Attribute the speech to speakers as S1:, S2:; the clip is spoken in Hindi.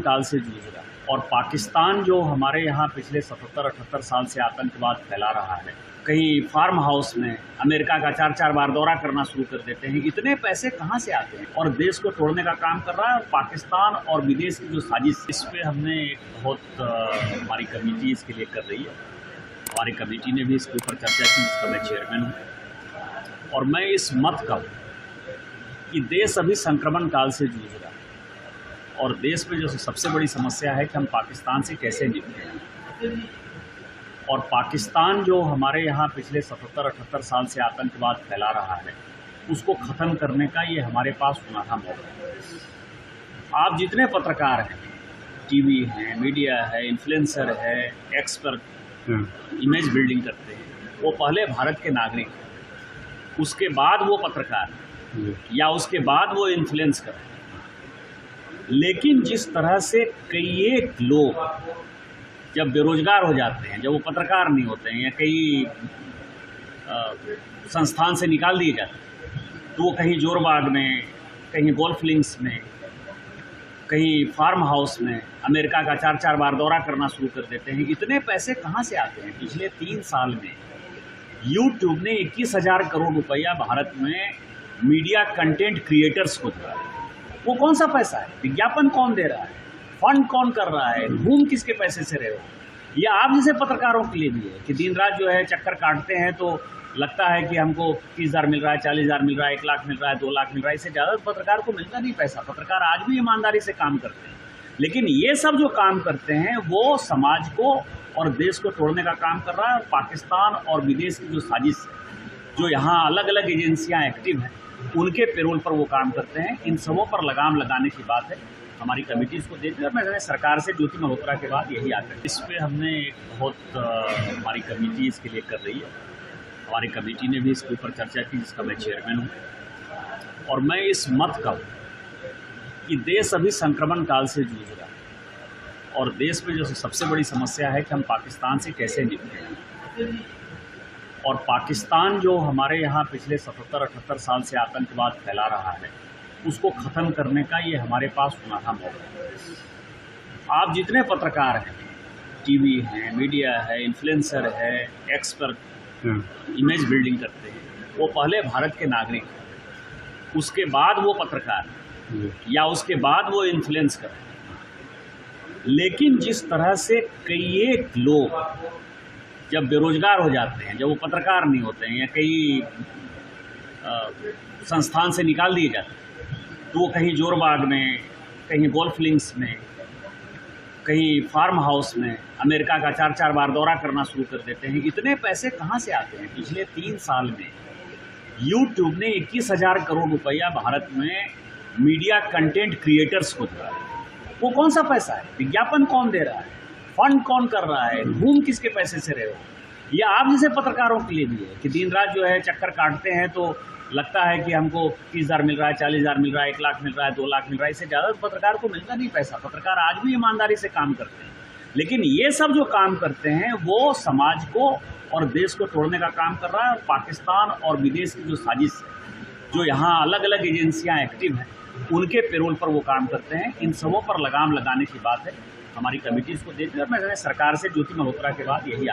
S1: काल से जूझ रहा है और पाकिस्तान जो हमारे यहाँ पिछले 77-78 साल से आतंकवाद फैला रहा है, कहीं फार्म हाउस में अमेरिका का 4-4 बार दौरा करना शुरू कर देते हैं। इतने पैसे कहाँ से आते हैं और देश को तोड़ने का काम कर रहा है। और पाकिस्तान और विदेश की जो साजिश, इस पे हमने एक बहुत हमारी कमेटी इसके लिए कर रही है। हमारी कमेटी ने भी इसके ऊपर चर्चा की, जिसका मैं चेयरमैन हूँ। और मैं इस मत का कि देश अभी संक्रमण काल से जूझ रहा है और देश में जो सबसे बड़ी समस्या है कि हम पाकिस्तान से कैसे निपटें। और पाकिस्तान जो हमारे यहाँ पिछले 77-78 साल से आतंकवाद फैला रहा है, उसको ख़त्म करने का ये हमारे पास सुनहरा मौका है। आप जितने पत्रकार हैं, टीवी हैं, मीडिया है, इन्फ्लुएंसर है, एक्सपर्ट इमेज बिल्डिंग करते हैं, वो पहले भारत के नागरिक हैं, उसके बाद वो पत्रकार या उसके बाद वो इन्फ्लुएंस करते हैं। लेकिन जिस तरह से कई एक लोग जब बेरोजगार हो जाते हैं, जब वो पत्रकार नहीं होते हैं या कई संस्थान से निकाल दिए जाते हैं, तो वो कहीं जोरबाग में, कहीं गोल्फ लिंक्स में, कहीं फार्म हाउस में अमेरिका का 4-4 बार दौरा करना शुरू कर देते हैं। इतने पैसे कहाँ से आते हैं? पिछले 3 साल में यूट्यूब ने 21,000 करोड़ रुपया भारत में मीडिया कंटेंट क्रिएटर्स को दिया। वो कौन सा पैसा है? विज्ञापन कौन दे रहा है? फंड कौन कर रहा है? घूम किसके पैसे से रहे हो? ये आप जैसे पत्रकारों के लिए भी है कि दिन रात जो है चक्कर काटते हैं, तो लगता है कि हमको 30,000 मिल रहा है, 40,000 मिल रहा है, 1 लाख मिल रहा है, 2 लाख मिल रहा है। इससे ज़्यादा पत्रकार को मिलता नहीं पैसा। पत्रकार आज भी ईमानदारी से काम करते हैं, लेकिन ये सब जो काम करते हैं वो समाज को और देश को तोड़ने का काम कर रहा है। और पाकिस्तान और विदेश की जो साजिश है, जो यहाँ अलग अलग एजेंसियाँ एक्टिव हैं, उनके पेरोल पर वो काम करते हैं। इन सबों पर लगाम लगाने की बात है। हमारी कमेटी इसको देख रही है और मैं सरकार से ज्योति मल्होत्रा के बाद यही आकर इस पे हमने एक बहुत हमारी कमेटी इसके लिए कर रही है। हमारी कमेटी ने भी इसके ऊपर चर्चा की, जिसका मैं चेयरमैन हूँ। और मैं इस मत का कि देश अभी संक्रमण काल से जूझ रहा है और देश में जो सबसे बड़ी समस्या है कि हम पाकिस्तान से कैसे निपटें। और पाकिस्तान जो हमारे यहाँ पिछले 77-78 साल से आतंकवाद फैला रहा है, उसको ख़त्म करने का ये हमारे पास सुनहरा मौका है। आप जितने पत्रकार हैं, टीवी हैं, मीडिया है, इन्फ्लुएंसर है, एक्सपर्ट इमेज बिल्डिंग करते हैं, वो पहले भारत के नागरिक हैं, उसके बाद वो पत्रकार या उसके बाद वो इन्फ्लुएंस करते हैं। लेकिन जिस तरह से कई एक लोग जब बेरोजगार हो जाते हैं, जब वो पत्रकार नहीं होते हैं या कई संस्थान से निकाल दिए जाते हैं, तो वो कहीं जोरबाग में, कहीं गोल्फ लिंक्स में, कहीं फार्म हाउस में अमेरिका का 4-4 बार दौरा करना शुरू कर देते हैं। इतने पैसे कहाँ से आते हैं? पिछले 3 साल में यूट्यूब ने 21,000 करोड़ रुपया भारत में मीडिया कंटेंट क्रिएटर्स को दिया। वो कौन सा पैसा है? विज्ञापन कौन दे रहा है? फंड कौन कर रहा है? घूम किसके पैसे से रहे हो? ये आप जैसे पत्रकारों के लिए भी है कि दिन रात जो है चक्कर काटते हैं, तो लगता है कि हमको 30,000 मिल रहा है, 40,000 मिल रहा है, 1 लाख मिल रहा है, 2 लाख मिल रहा है। इससे ज़्यादा पत्रकार को मिलता नहीं पैसा। पत्रकार आज भी ईमानदारी से काम करते हैं, लेकिन ये सब जो काम करते हैं वो समाज को और देश को तोड़ने का काम कर रहा है। और पाकिस्तान और विदेश की जो साजिश है, जो यहाँ अलग अलग एजेंसियाँ एक्टिव हैं, उनके पेरोल पर वो काम करते हैं। इन सबों पर लगाम लगाने की बात है। हमारी कमेटी इसको देख रही है और मैं सरकार से ज्योति मल्होत्रा के बाद यही